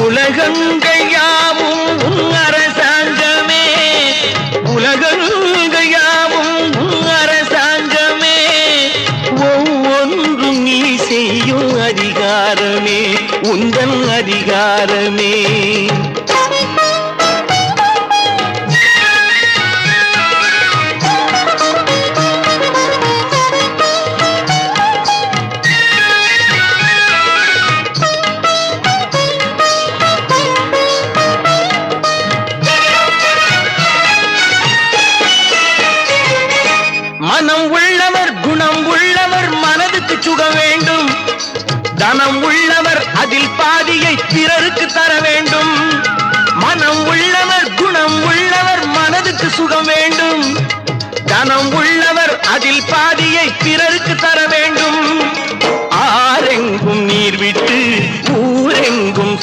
உலகங்கள் யாவும் உன் அரசாங்கமே, உலகங்கள் யாவும் உன் அரசாங்கமே, ஒவ்வொன்றும் நீ செய்யும் அதிகாரமே உந்தன் அதிகாரமே. மனம் உள்ளவர் குணம் உள்ளவர் மனதுக்கு சுக வேண்டும், தனம் உள்ளவர் அதில் பாதியை பிறருக்கு தர வேண்டும். மனம் உள்ளவர் குணம் உள்ளவர் மனதுக்கு சுகம் வேண்டும், தனம் உள்ளவர் அதில் பாதியை பிறருக்கு தர வேண்டும். ஆரெங்கும் நீர் விட்டு ஊரெங்கும்